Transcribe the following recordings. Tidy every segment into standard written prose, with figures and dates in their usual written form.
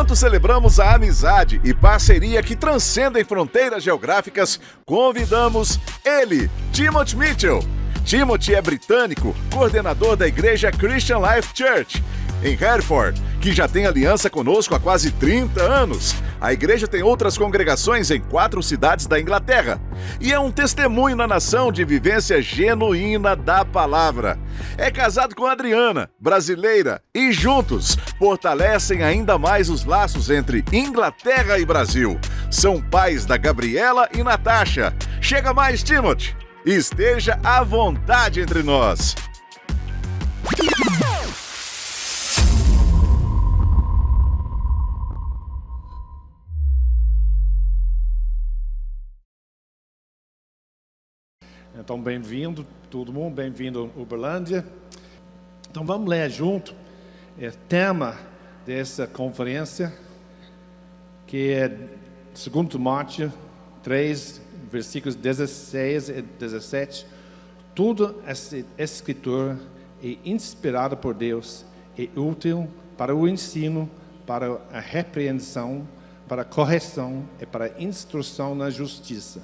Enquanto celebramos a amizade e parceria que transcendem fronteiras geográficas, convidamos ele, Timothy Mitchell. Timothy é britânico, coordenador da igreja Christian Life Church, em Hereford, que já tem aliança conosco há quase 30 anos. A igreja tem outras congregações em 4 cidades da Inglaterra e é um testemunho na nação de vivência genuína da palavra. É casado com Adriana, brasileira, e juntos fortalecem ainda mais os laços entre Inglaterra e Brasil. São pais da Gabriela e Natasha. Chega mais, Timothy! Esteja à vontade entre nós. Então, bem-vindo, todo mundo, bem-vindo a Uberlândia. Então, vamos ler junto o tema dessa conferência, que é 2 Timóteo 3, versículos 16 e 17. Tudo essa escritura é inspirada por Deus, é útil para o ensino, para a repreensão, para a correção e para a instrução na justiça,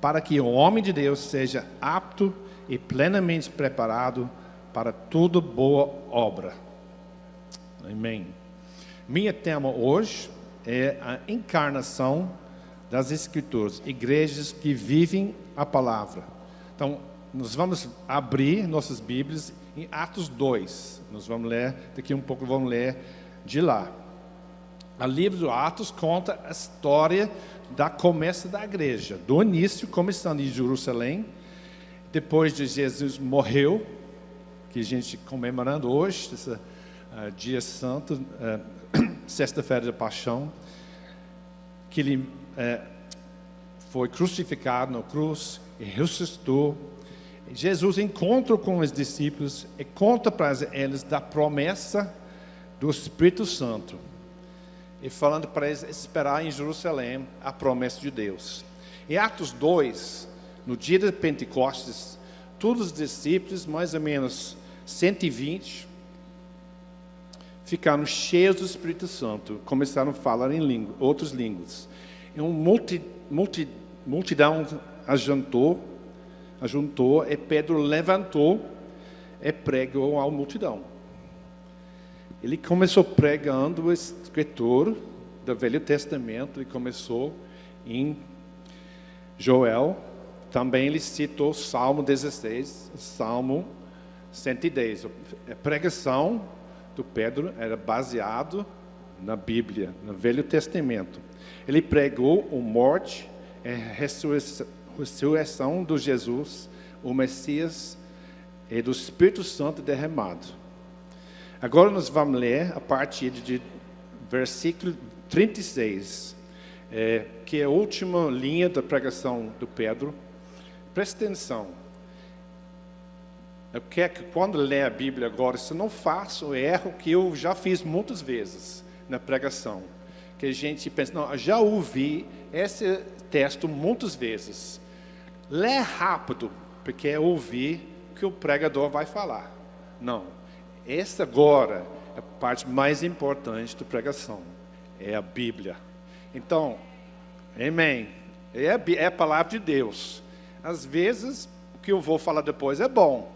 para que o homem de Deus seja apto e plenamente preparado para toda boa obra. Amém. Meu tema hoje é a encarnação das Escrituras, igrejas que vivem a palavra. Então, nós vamos abrir nossas Bíblias em Atos 2. Nós vamos ler, daqui um pouco vamos ler de lá. O livro de Atos conta a história da começo da igreja, do início, começando em Jerusalém, depois de Jesus morreu, que a gente comemorando hoje, esse dia santo, sexta-feira da paixão, que ele foi crucificado na cruz e ressuscitou. Jesus encontra com os discípulos e conta para eles da promessa do Espírito Santo, e falando para eles esperar em Jerusalém a promessa de Deus. Em Atos 2, no dia de Pentecostes, todos os discípulos, mais ou menos 120, ficaram cheios do Espírito Santo, começaram a falar em outras línguas. E uma multidão ajuntou, e Pedro levantou e pregou à multidão. Ele começou pregando a escritura do Velho Testamento. Ele começou em Joel. Também ele citou Salmo 16, Salmo 110. A pregação do Pedro era baseado na Bíblia, no Velho Testamento. Ele pregou a morte e a ressurreição de Jesus, o Messias, e do Espírito Santo derramado. Agora nós vamos ler a partir de versículo 36, que é a última linha da pregação do Pedro. Preste atenção. Eu quero que quando lê a Bíblia agora, você não faça o erro que eu já fiz muitas vezes na pregação. Que a gente pensa, não, eu já ouvi esse texto muitas vezes. Lê rápido, porque é ouvir o que o pregador vai falar. Não. Essa agora é a parte mais importante da pregação, é a Bíblia. Então, amém, é a palavra de Deus. Às vezes, o que eu vou falar depois é bom,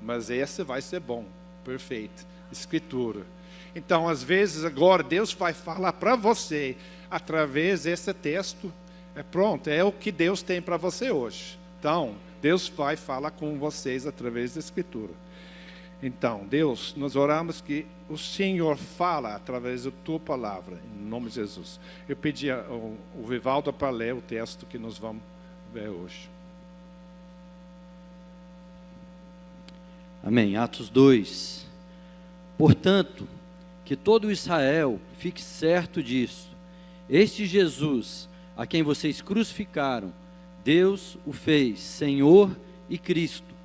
mas esse vai ser bom, perfeito, Escritura. Então, às vezes, agora, Deus vai falar para você, através desse texto, pronto, é o que Deus tem para você hoje. Então, Deus vai falar com vocês através da Escritura. Então, Deus, nós oramos que o Senhor fala através da Tua palavra, em nome de Jesus. Eu pedi ao Vivaldo para ler o texto que nós vamos ver hoje. Amém. Atos 2. Portanto, que todo Israel fique certo disso. Este Jesus, a quem vocês crucificaram, Deus o fez Senhor e Cristo.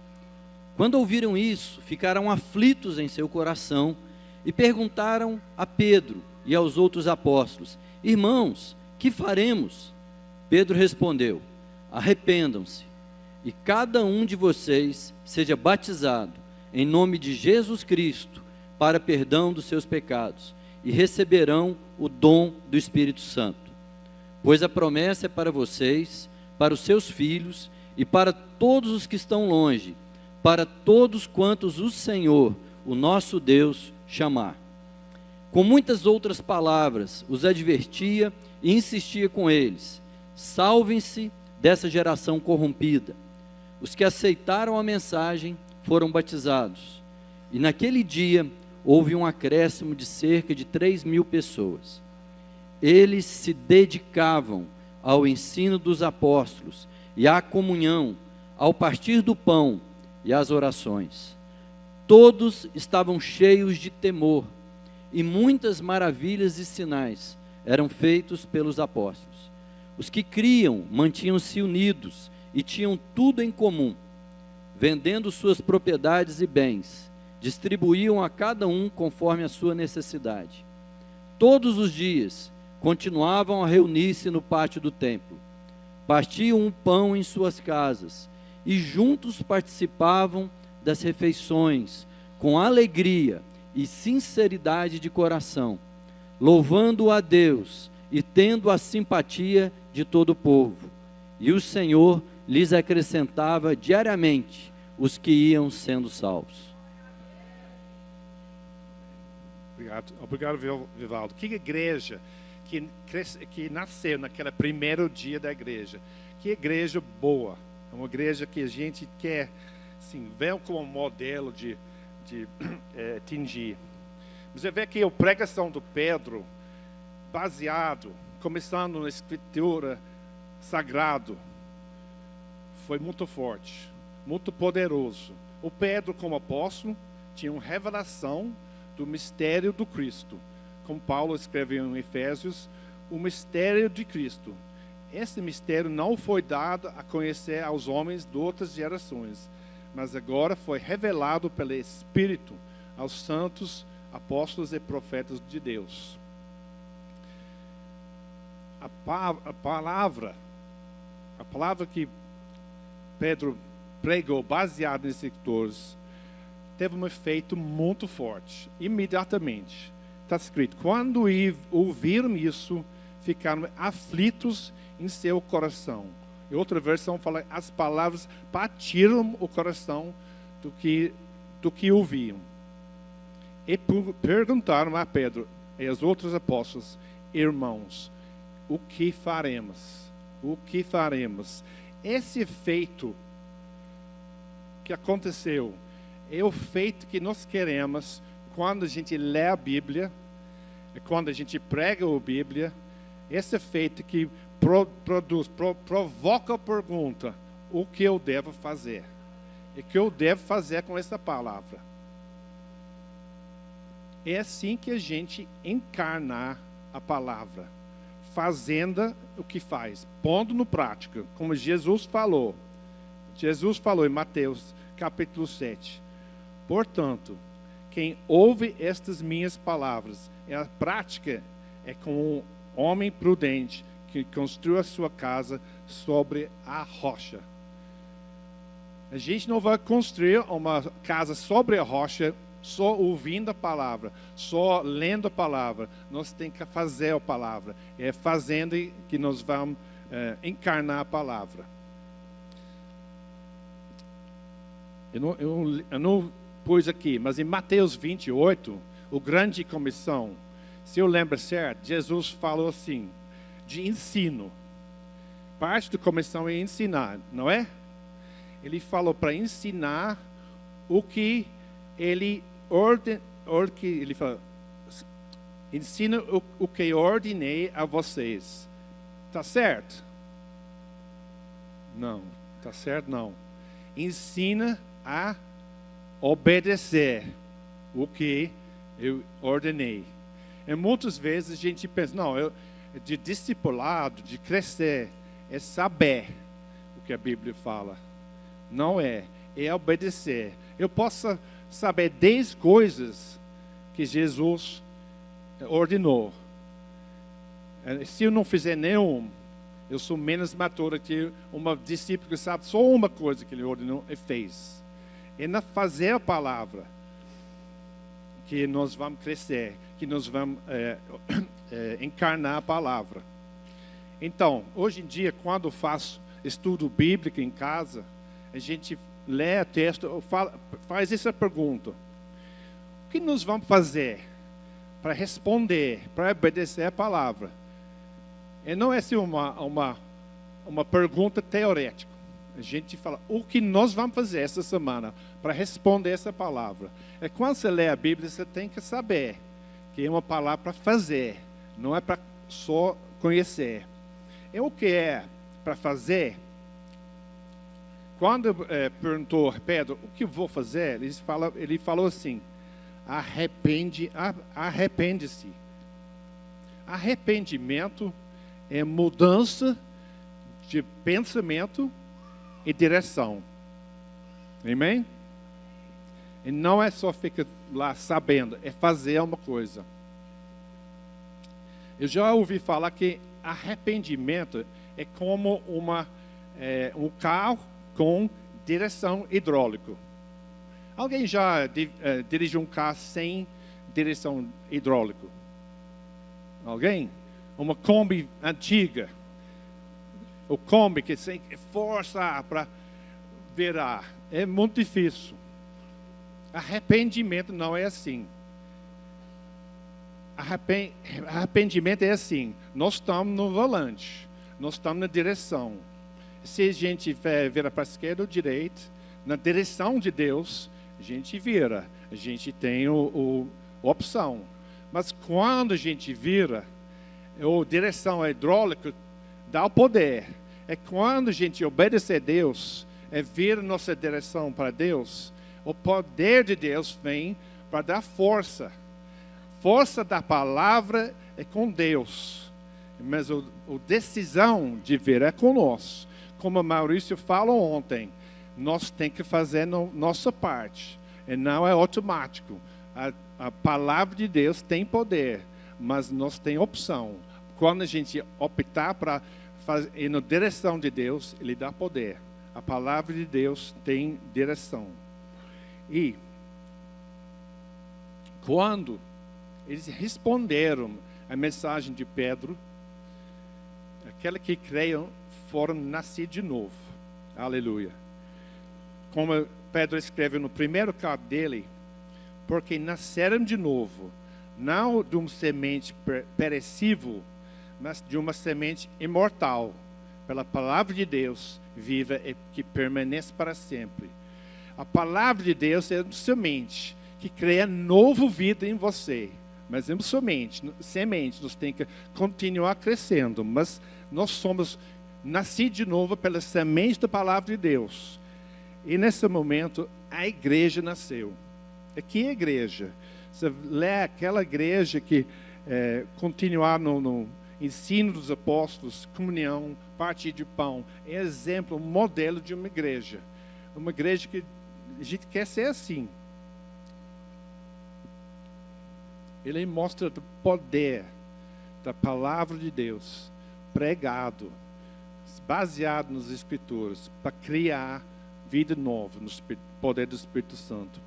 Quando ouviram isso, ficaram aflitos em seu coração e perguntaram a Pedro e aos outros apóstolos: Irmãos, que faremos? Pedro respondeu: Arrependam-se e cada um de vocês seja batizado em nome de Jesus Cristo para perdão dos seus pecados, e receberão o dom do Espírito Santo. Pois a promessa é para vocês, para os seus filhos e para todos os que estão longe, para todos quantos o Senhor, o nosso Deus, chamar. Com muitas outras palavras, os advertia e insistia com eles: salvem-se dessa geração corrompida. Os que aceitaram a mensagem foram batizados, e naquele dia houve um acréscimo de cerca de 3.000 pessoas. Eles se dedicavam ao ensino dos apóstolos e à comunhão, ao partir do pão e às orações. Todos estavam cheios de temor, e muitas maravilhas e sinais eram feitos pelos apóstolos. Os que criam mantinham-se unidos e tinham tudo em comum. Vendendo suas propriedades e bens, distribuíam a cada um conforme a sua necessidade. Todos os dias continuavam a reunir-se no pátio do templo. Partiam o pão em suas casas e juntos participavam das refeições com alegria e sinceridade de coração, louvando a Deus e tendo a simpatia de todo o povo. E o Senhor lhes acrescentava diariamente os que iam sendo salvos. Obrigado, Vivaldo. Que igreja que nasceu naquele primeiro dia da igreja. Que igreja boa. É uma igreja que a gente quer, assim, ver como um modelo de atingir. Você vê que a pregação do Pedro, baseado, começando na escritura sagrada, foi muito forte, muito poderoso. O Pedro, como apóstolo, tinha uma revelação do mistério do Cristo. Como Paulo escreveu em Efésios, o mistério de Cristo. Esse mistério não foi dado a conhecer aos homens de outras gerações, mas agora foi revelado pelo Espírito aos santos apóstolos e profetas de Deus. A palavra que Pedro pregou, baseada nesses escritores, teve um efeito muito forte. Imediatamente, está escrito: quando ouviram isso, ficaram aflitos em seu coração. E outra versão fala: as palavras partiram o coração do que ouviam. E perguntaram a Pedro e aos outros apóstolos: irmãos, o que faremos? O que faremos? Esse feito que aconteceu é o feito que nós queremos quando a gente lê a Bíblia, quando a gente prega a Bíblia. Esse feito que provoca a pergunta: o que eu devo fazer? E o que eu devo fazer com essa palavra? É assim que a gente encarna a palavra, fazendo o que faz, pondo no prática, como Jesus falou. Jesus falou em Mateus capítulo 7. Portanto, quem ouve estas minhas palavras, a prática é como um homem prudente que construiu a sua casa sobre a rocha. A gente não vai construir uma casa sobre a rocha só ouvindo a palavra, só lendo a palavra. Nós temos que fazer a palavra. É fazendo que nós vamos encarnar a palavra. Eu não pus aqui, mas em Mateus 28, o grande comissão, se eu lembro certo, Jesus falou assim, de ensino. Parte da comissão é ensinar, não é? Ele falou para ensinar o que ele ele falou: ensina o que ordenei a vocês. Tá certo? Não, tá certo não. Ensina a obedecer o que eu ordenei. E muitas vezes a gente pensa: não, de discipulado, de crescer, é saber o que a Bíblia fala. Não é obedecer. Eu posso saber 10 coisas que Jesus ordenou. Se eu não fizer nenhum, eu sou menos maduro que uma discípula que sabe só uma coisa que ele ordenou e fez. É na fazer a palavra que nós vamos crescer, que nós vamos encarnar a palavra. Então, hoje em dia, quando eu faço estudo bíblico em casa, a gente lê o texto, faz essa pergunta: o que nós vamos fazer para responder, para obedecer a palavra? E não é assim uma pergunta teorética. A gente fala, o que nós vamos fazer essa semana para responder essa palavra? É quando você lê a Bíblia, você tem que saber que é uma palavra para fazer, não é para só conhecer. E o que é para fazer? Quando perguntou a Pedro, o que vou fazer? Ele falou assim, arrepende-se. Arrependimento é mudança de pensamento e direção. Amém? E não é só ficar lá sabendo, é fazer uma coisa. Eu já ouvi falar que arrependimento é como um carro com direção hidráulica. Alguém já dirigiu um carro sem direção hidráulica? Alguém? Uma Kombi antiga. O Kombi que tem que forçar para virar. É muito difícil. Arrependimento não é assim. Arrependimento é assim. Nós estamos no volante. Nós estamos na direção. Se a gente vira para a esquerda ou direita, na direção de Deus, a gente vira. A gente tem a opção. Mas quando a gente vira, a direção hidráulica dá o poder. É quando a gente obedece a Deus, vira nossa direção para Deus, o poder de Deus vem para dar força. Força da palavra é com Deus. Mas a decisão de vir é conosco. Como o Maurício falou ontem, nós temos que fazer nossa parte. E não é automático. A palavra de Deus tem poder, mas nós temos opção. Quando a gente optar para ir na direção de Deus, Ele dá poder. A palavra de Deus tem direção. E quando eles responderam a mensagem de Pedro, aqueles que creiam foram nascidos de novo. Aleluia. Como Pedro escreve no primeiro carta dele, porque nasceram de novo, não de uma semente perecível, mas de uma semente imortal, pela palavra de Deus viva e que permanece para sempre. A palavra de Deus é uma semente que cria nova vida em você. Mas é uma semente, nós temos que continuar crescendo. Mas nós somos nascidos de novo pela semente da palavra de Deus. E nesse momento, a igreja nasceu. Aqui é a igreja. Você lê aquela igreja que continuar no ensino dos apóstolos, comunhão, partir de pão. É exemplo, modelo de uma igreja. Uma igreja que a gente quer ser assim. Ele mostra o poder da palavra de Deus pregado, baseado nas Escrituras, para criar vida nova no poder do Espírito Santo.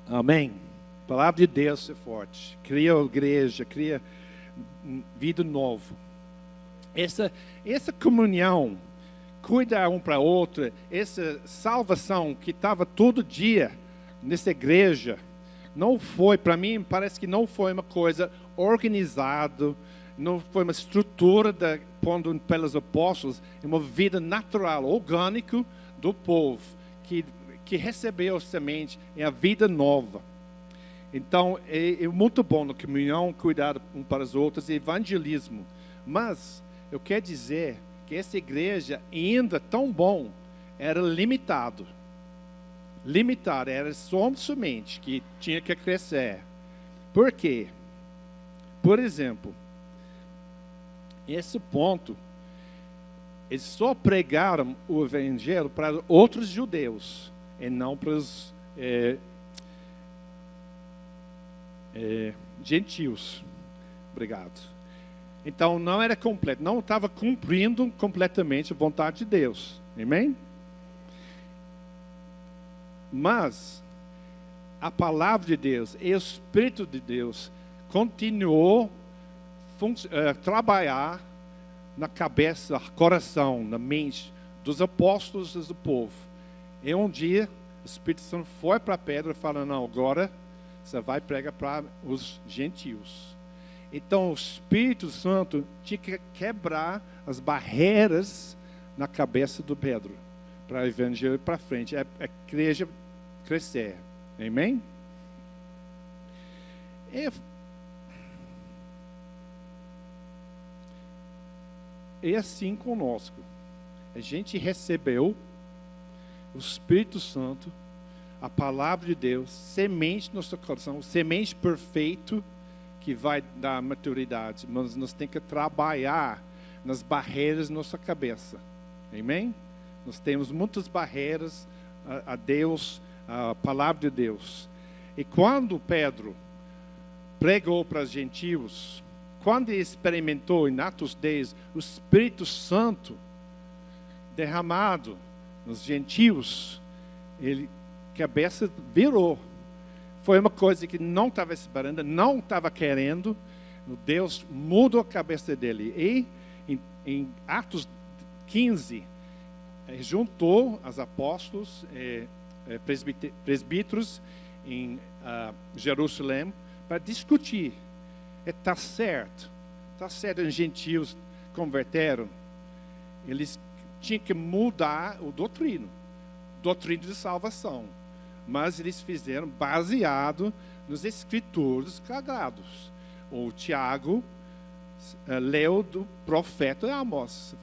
Amém? A palavra de Deus é forte. Cria a igreja, cria vida nova. Essa comunhão, cuidar um para o outro, essa salvação que estava todo dia nessa igreja, não foi, para mim, parece que não foi uma coisa organizada, não foi uma estrutura pondo pelos apóstolos, é uma vida natural, orgânica do povo, que recebeu a semente, é a vida nova. Então, é muito bom na comunhão, cuidar um para os outros, evangelismo. Mas, eu quero dizer que essa igreja, ainda tão bom, era limitado. Limitado, era só uma semente que tinha que crescer. Por quê? Por exemplo, esse ponto, eles só pregaram o evangelho para outros judeus, e não para os gentios. Obrigado. Então, não era completo, não estava cumprindo completamente a vontade de Deus. Amém? Mas a palavra de Deus e o Espírito de Deus continuou trabalhar na cabeça, coração, na mente dos apóstolos e do povo. E um dia, o Espírito Santo foi para Pedro e falou, não, agora você vai pregar para os gentios. Então, o Espírito Santo tinha que quebrar as barreiras na cabeça do Pedro, para o evangelho ir para frente, a igreja crescer. Amém? E assim conosco. A gente recebeu o Espírito Santo, a palavra de Deus, semente no nosso coração, semente perfeito que vai dar maturidade. Mas nós temos que trabalhar nas barreiras na nossa cabeça. Amém? Nós temos muitas barreiras a Deus, a palavra de Deus. E quando Pedro pregou para os gentios, quando ele experimentou em Atos 10 o Espírito Santo derramado nos gentios, ele cabeça virou. Foi uma coisa que não estava esperando, não estava querendo. Deus mudou a cabeça dele. E em Atos 15, juntou os apóstolos, presbíteros em Jerusalém para discutir. Está certo, os gentios converteram. Eles tinham que mudar o doutrina de salvação. Mas eles fizeram baseado nos escrituras sagrados. O Tiago leu do profeta Amós,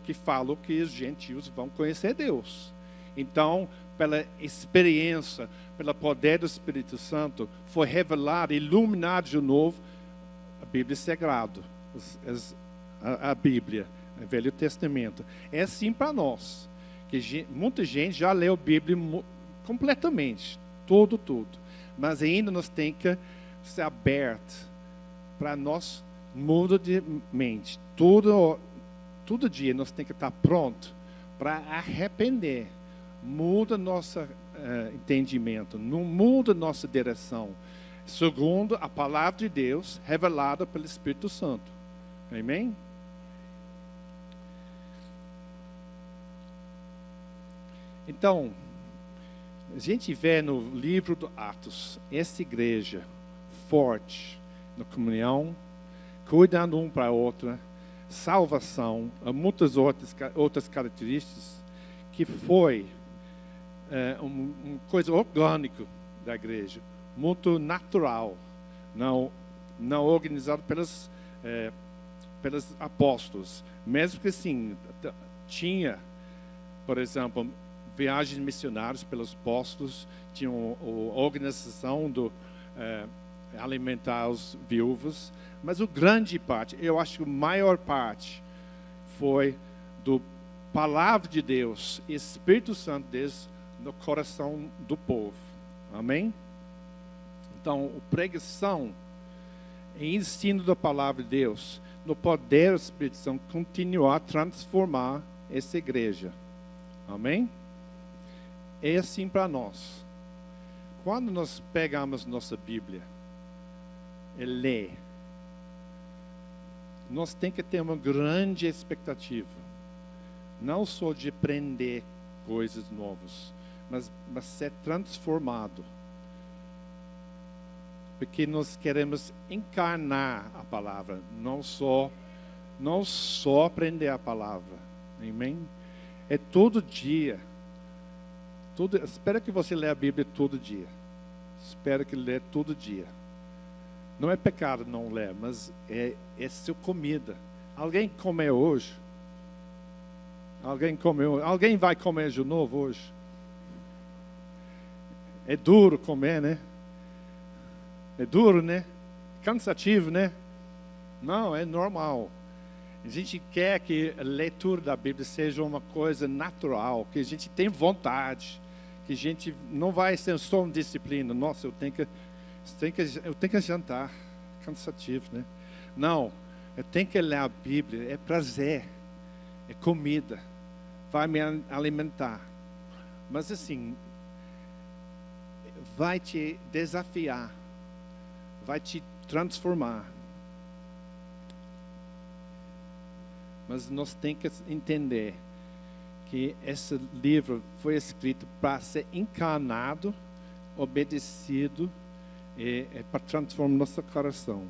que falou que os gentios vão conhecer Deus. Então, pela experiência, pelo poder do Espírito Santo, foi revelado, iluminado de novo a Bíblia Sagrada, a Bíblia, o Velho Testamento. É assim para nós, que muita gente já leu a Bíblia completamente, tudo. Mas ainda nós temos que ser abertos para nós mudar de mente. Todo dia nós temos que estar pronto para arrepender. Muda nosso entendimento, não muda nossa direção. Segundo a palavra de Deus, revelada pelo Espírito Santo. Amém? Então, a gente vê no livro de Atos, essa igreja forte na comunhão, cuidando um para a outra, salvação, muitas outras características, que foi uma coisa orgânica da igreja, muito natural, não organizado pelos apóstolos. Mesmo que assim, tinha, por exemplo, viagens missionárias pelos apóstolos, tinha a organização do alimentar os viúvos, mas a grande parte, eu acho que a maior parte, foi do palavra de Deus, Espírito Santo de Deus, no coração do povo. Amém? Então, a pregação e ensino da palavra de Deus, no poder do Espírito Santo, continuar a transformar essa igreja. Amém? É assim para nós. Quando nós pegamos nossa Bíblia e lê, nós temos que ter uma grande expectativa. Não só de aprender coisas novas, mas ser transformado. Porque nós queremos encarnar a palavra, não só aprender a palavra. Amém? É todo dia. Espero que você leia a Bíblia todo dia. Espero que lê todo dia. Não é pecado não ler, mas é sua comida. Alguém comeu hoje? Alguém vai comer de novo hoje? É duro comer, né? É duro, né? Cansativo, né? Não, é normal. A gente quer que a leitura da Bíblia seja uma coisa natural, que a gente tem vontade, que a gente não vai ser só uma disciplina. Nossa, eu tenho que jantar. Cansativo, né? Não, eu tenho que ler a Bíblia, é prazer, é comida, vai me alimentar. Mas assim, vai te desafiar, vai te transformar. Mas nós temos que entender que esse livro foi escrito para ser encarnado, obedecido, para transformar nosso coração.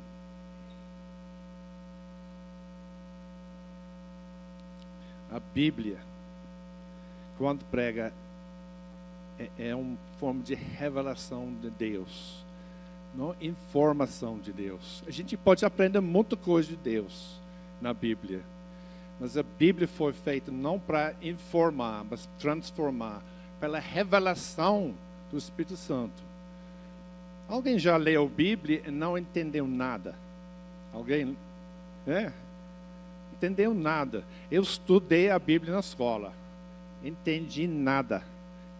A Bíblia, quando prega, é uma forma de revelação de Deus, não informação de Deus. A gente pode aprender muita coisa de Deus na Bíblia, mas a Bíblia foi feita não para informar, mas transformar, pela revelação do Espírito Santo. Alguém já leu a Bíblia e não entendeu nada? Alguém? Entendeu nada. Eu estudei a Bíblia na escola. Entendi nada.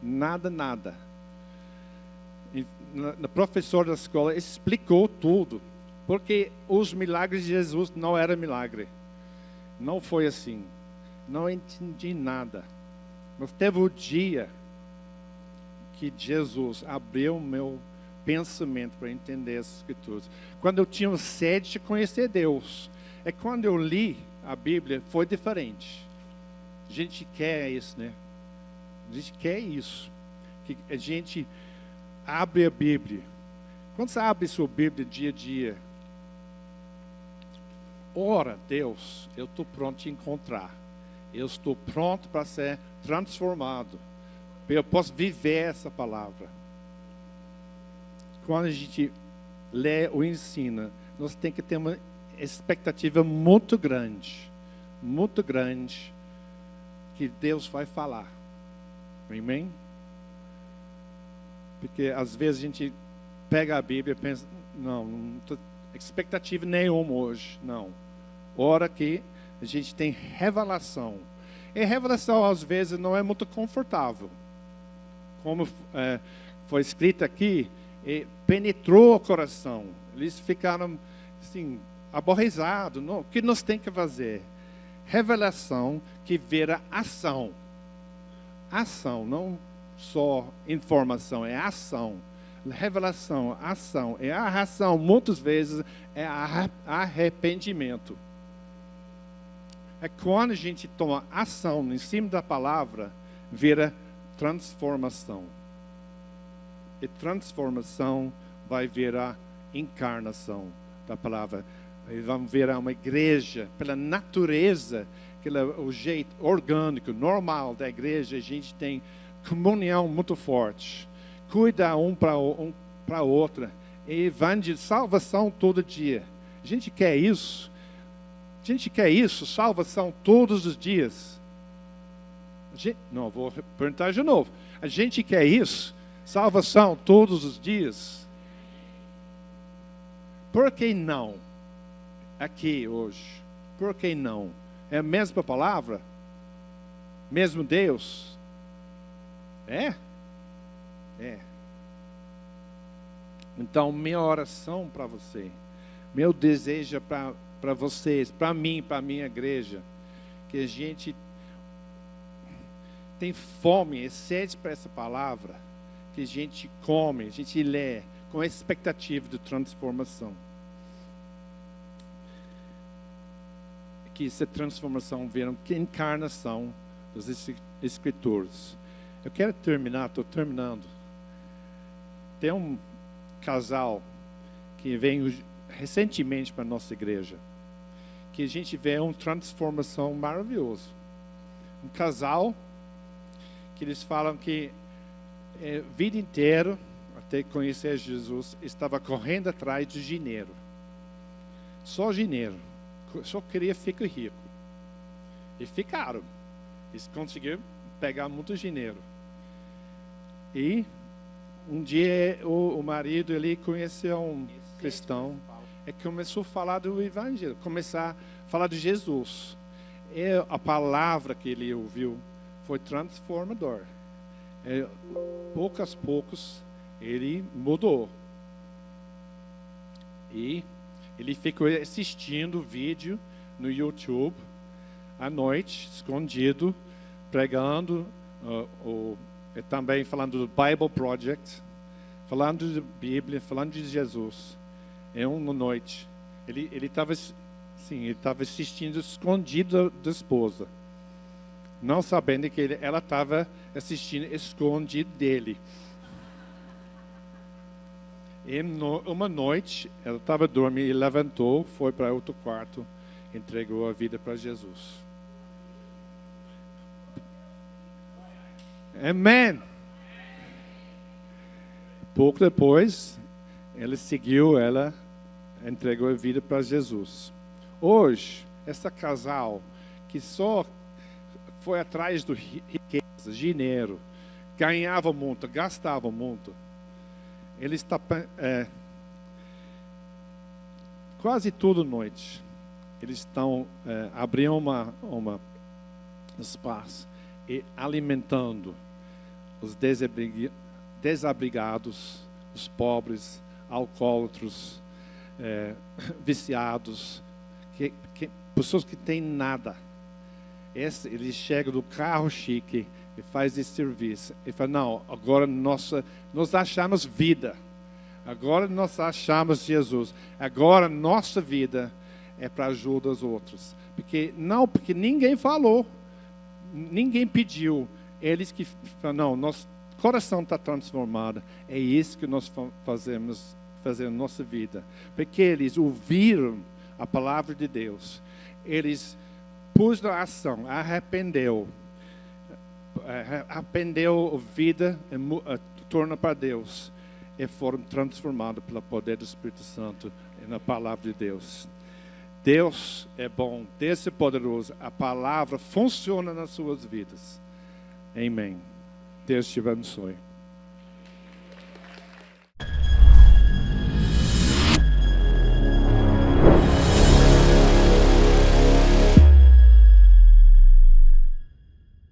Nada. O professor da escola explicou tudo. Porque os milagres de Jesus não eram milagre. Não foi assim. Não entendi nada. Mas teve o dia que Jesus abriu o meu pensamento para entender as Escrituras. Quando eu tinha sede de conhecer Deus. É quando eu li a Bíblia, foi diferente. A gente quer isso, né? A gente quer isso. Que a gente abre a Bíblia. Quando você abre sua Bíblia dia a dia, ora, Deus, eu estou pronto a te encontrar. Eu estou pronto para ser transformado. Eu posso viver essa palavra. Quando a gente lê ou ensina, nós temos que ter uma expectativa muito grande, que Deus vai falar. Amém? Porque às vezes a gente pega a Bíblia e pensa, não estou expectativa nenhuma hoje, não. Ora que a gente tem revelação. E revelação às vezes não é muito confortável. Como foi escrito aqui, penetrou o coração. Eles ficaram assim, aborrecidos. O que nós temos que fazer? Revelação que vira ação. Ação, não só informação, é ação. Revelação, ação. E a ação, muitas vezes, é arrependimento. É quando a gente toma ação em cima da palavra, vira transformação. E transformação vai virar encarnação da palavra. E vamos virar uma igreja, pela natureza, o jeito orgânico, normal da igreja, a gente tem comunhão muito forte. Cuida um para outra. E evangelho, salvação todo dia. A gente quer isso. A gente quer isso, salvação todos os dias. Não, vou perguntar de novo. A gente quer isso, salvação todos os dias. Por que não? Aqui hoje. Por que não? É a mesma palavra? Mesmo Deus? É? Então, minha oração para você, meu desejo para vocês, para mim, para a minha igreja, que a gente tem fome e sede para essa palavra, que a gente come, a gente lê, com expectativa de transformação. Que essa transformação vira uma encarnação dos Escrituras. Eu quero terminar, estou terminando. Tem um casal que veio recentemente para a nossa igreja, que a gente vê uma transformação maravilhosa. Um casal que eles falam que a vida inteira, até conhecer Jesus, estava correndo atrás de dinheiro. Só dinheiro. Só queria ficar rico. E ficaram. Eles conseguiram pegar muito dinheiro. E um dia o marido ele conheceu um cristão e começou a falar do evangelho, começar a falar de Jesus. E a palavra que ele ouviu foi transformador. E, poucos ele mudou. E ele ficou assistindo vídeo no YouTube à noite, escondido, pregando, também falando do Bible Project, falando de Bíblia, falando de Jesus. Em uma noite, ele estava assistindo escondido da esposa, não sabendo que ela estava assistindo escondido dele. E uma noite, ela estava dormindo e levantou, foi para outro quarto, entregou a vida para Jesus. Amém. Pouco depois, ele seguiu ela, entregou a vida para Jesus. Hoje, esse casal que só foi atrás de riqueza, dinheiro, ganhava muito, gastava muito, ele está quase toda noite. Eles estão abrindo uma espaço e alimentando os desabrigados, os pobres, alcoólatras, viciados, pessoas que têm nada. Ele chega do carro chique e faz esse serviço. E fala, não, agora nós achamos vida. Agora nós achamos Jesus. Agora nossa vida é para ajudar os outros. Porque ninguém falou, ninguém pediu. Eles que falam, não, nosso coração está transformado. É isso que nós fazemos na nossa vida. Porque eles ouviram a palavra de Deus. Eles pus na ação, arrependeu a vida e torna para Deus. E foram transformados pelo poder do Espírito Santo e na palavra de Deus. Deus é bom, Deus é poderoso. A palavra funciona nas suas vidas. Amém. Deus te abençoe.